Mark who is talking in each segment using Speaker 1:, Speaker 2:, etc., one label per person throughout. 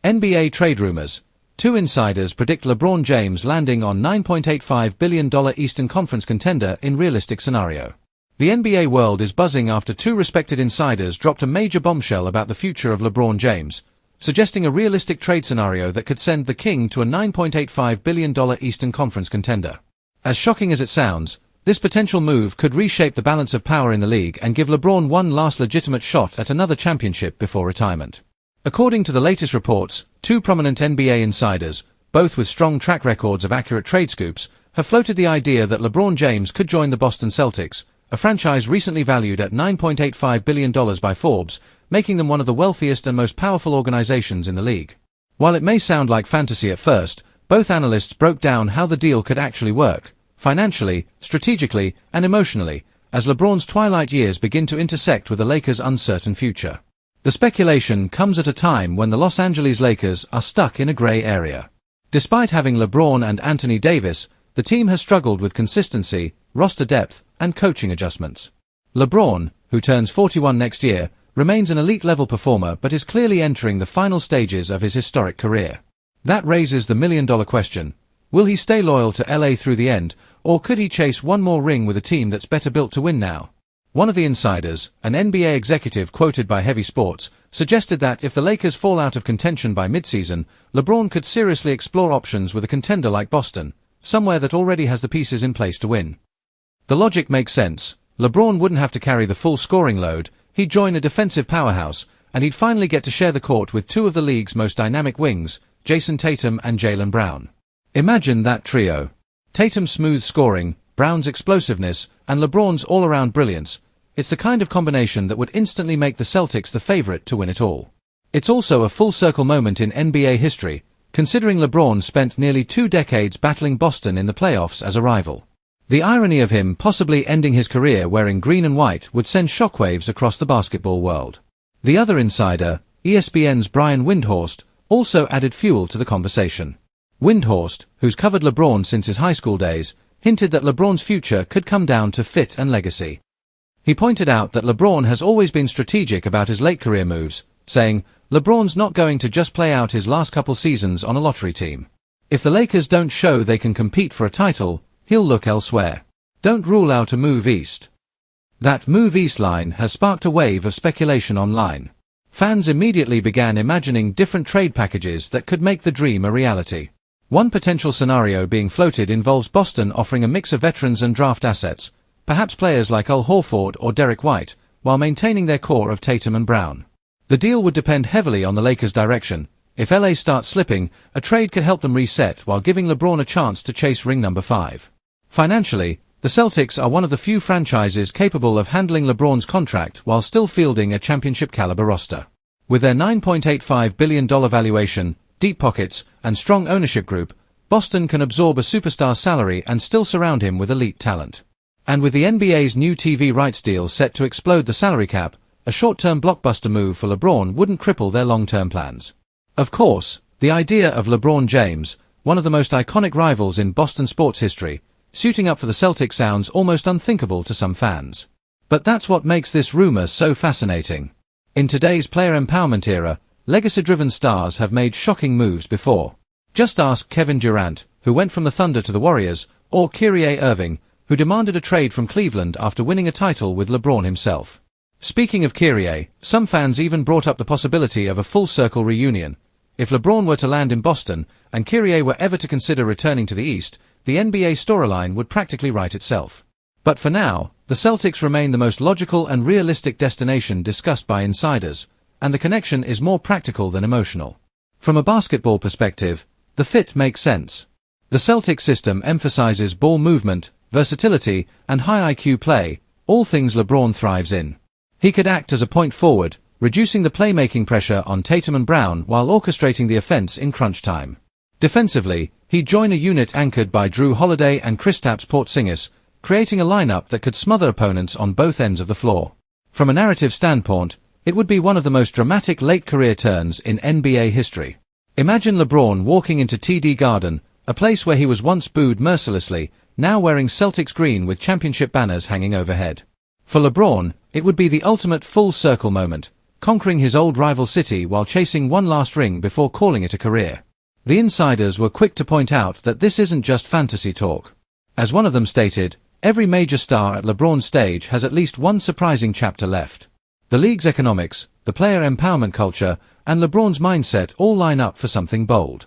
Speaker 1: NBA trade rumors. Two insiders predict LeBron James landing on $9.85 billion Eastern Conference contender in realistic scenario. The NBA world is buzzing after two respected insiders dropped a major bombshell about the future of LeBron James, suggesting a realistic trade scenario that could send the King to a $9.85 billion Eastern Conference contender. As shocking as it sounds, this potential move could reshape the balance of power in the league and give LeBron one last legitimate shot at another championship before retirement. According to the latest reports, two prominent NBA insiders, both with strong track records of accurate trade scoops, have floated the idea that LeBron James could join the Boston Celtics, a franchise recently valued at $9.85 billion by Forbes, making them one of the wealthiest and most powerful organizations in the league. While it may sound like fantasy at first, both analysts broke down how the deal could actually work, financially, strategically, and emotionally, as LeBron's twilight years begin to intersect with the Lakers' uncertain future. The speculation comes at a time when the Los Angeles Lakers are stuck in a gray area. Despite having LeBron and Anthony Davis, the team has struggled with consistency, roster depth, and coaching adjustments. LeBron, who turns 41 next year, remains an elite-level performer but is clearly entering the final stages of his historic career. That raises the million-dollar question: will he stay loyal to LA through the end, or could he chase one more ring with a team that's better built to win now? One of the insiders, an NBA executive quoted by Heavy Sports, suggested that if the Lakers fall out of contention by midseason, LeBron could seriously explore options with a contender like Boston, somewhere that already has the pieces in place to win. The logic makes sense. LeBron wouldn't have to carry the full scoring load, he'd join a defensive powerhouse, and he'd finally get to share the court with two of the league's most dynamic wings, Jason Tatum and Jaylen Brown. Imagine that trio. Tatum's smooth scoring, Brown's explosiveness, and LeBron's all-around brilliance. It's the kind of combination that would instantly make the Celtics the favorite to win it all. It's also a full-circle moment in NBA history, considering LeBron spent nearly 2 decades battling Boston in the playoffs as a rival. The irony of him possibly ending his career wearing green and white would send shockwaves across the basketball world. The other insider, ESPN's Brian Windhorst, also added fuel to the conversation. Windhorst, who's covered LeBron since his high school days, hinted that LeBron's future could come down to fit and legacy. He pointed out that LeBron has always been strategic about his late career moves, saying, "LeBron's not going to just play out his last couple seasons on a lottery team. If the Lakers don't show they can compete for a title, he'll look elsewhere. Don't rule out a move east." That move east line has sparked a wave of speculation online. Fans immediately began imagining different trade packages that could make the dream a reality. One potential scenario being floated involves Boston offering a mix of veterans and draft assets, perhaps players like Al Horford or Derek White, while maintaining their core of Tatum and Brown. The deal would depend heavily on the Lakers' direction. If LA starts slipping, a trade could help them reset while giving LeBron a chance to chase ring number 5. Financially, the Celtics are one of the few franchises capable of handling LeBron's contract while still fielding a championship-caliber roster. With their $9.85 billion valuation, deep pockets, and strong ownership group, Boston can absorb a superstar's salary and still surround him with elite talent. And with the NBA's new TV rights deal set to explode the salary cap, a short-term blockbuster move for LeBron wouldn't cripple their long-term plans. Of course, the idea of LeBron James, one of the most iconic rivals in Boston sports history, suiting up for the Celtics sounds almost unthinkable to some fans. But that's what makes this rumor so fascinating. In today's player empowerment era, legacy-driven stars have made shocking moves before. Just ask Kevin Durant, who went from the Thunder to the Warriors, or Kyrie Irving, who demanded a trade from Cleveland after winning a title with LeBron himself. Speaking of Kyrie, some fans even brought up the possibility of a full-circle reunion. If LeBron were to land in Boston, and Kyrie were ever to consider returning to the East, the NBA storyline would practically write itself. But for now, the Celtics remain the most logical and realistic destination discussed by insiders, and the connection is more practical than emotional. From a basketball perspective, the fit makes sense. The Celtics system emphasizes ball movement, versatility, and high IQ play, all things LeBron thrives in. He could act as a point forward, reducing the playmaking pressure on Tatum and Brown while orchestrating the offense in crunch time. Defensively, he'd join a unit anchored by Drew Holiday and Kristaps Porzingis, creating a lineup that could smother opponents on both ends of the floor. From a narrative standpoint, it would be one of the most dramatic late-career turns in NBA history. Imagine LeBron walking into TD Garden, a place where he was once booed mercilessly, now wearing Celtics green with championship banners hanging overhead. For LeBron, it would be the ultimate full-circle moment, conquering his old rival city while chasing one last ring before calling it a career. The insiders were quick to point out that this isn't just fantasy talk. As one of them stated, every major star at LeBron's stage has at least one surprising chapter left. The league's economics, the player empowerment culture, and LeBron's mindset all line up for something bold.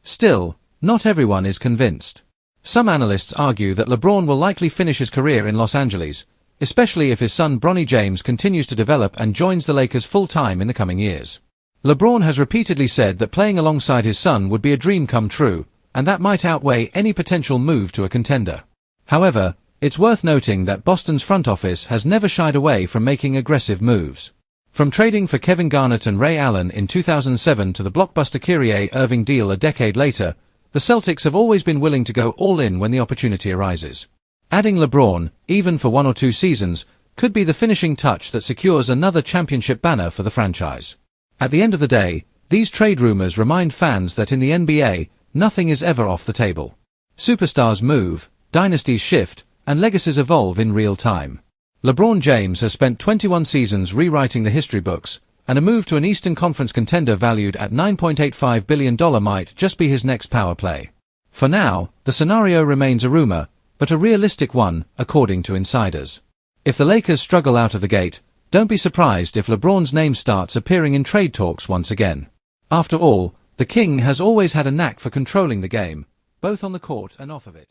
Speaker 1: Still, not everyone is convinced. Some analysts argue that LeBron will likely finish his career in Los Angeles, especially if his son LeBron James continues to develop and joins the Lakers full-time in the coming years. LeBron has repeatedly said that playing alongside his son would be a dream come true, and that might outweigh any potential move to a contender. However, it's worth noting that Boston's front office has never shied away from making aggressive moves. From trading for Kevin Garnett and Ray Allen in 2007 to the blockbuster Kyrie Irving deal a decade later, the Celtics have always been willing to go all in when the opportunity arises. Adding LeBron, even for 1 or 2 seasons, could be the finishing touch that secures another championship banner for the franchise. At the end of the day, these trade rumors remind fans that in the NBA, nothing is ever off the table. Superstars move, dynasties shift, and legacies evolve in real time. LeBron James has spent 21 seasons rewriting the history books, and a move to an Eastern Conference contender valued at $9.85 billion might just be his next power play. For now, the scenario remains a rumor, but a realistic one, according to insiders. If the Lakers struggle out of the gate, don't be surprised if LeBron's name starts appearing in trade talks once again. After all, the King has always had a knack for controlling the game, both on the court and off of it.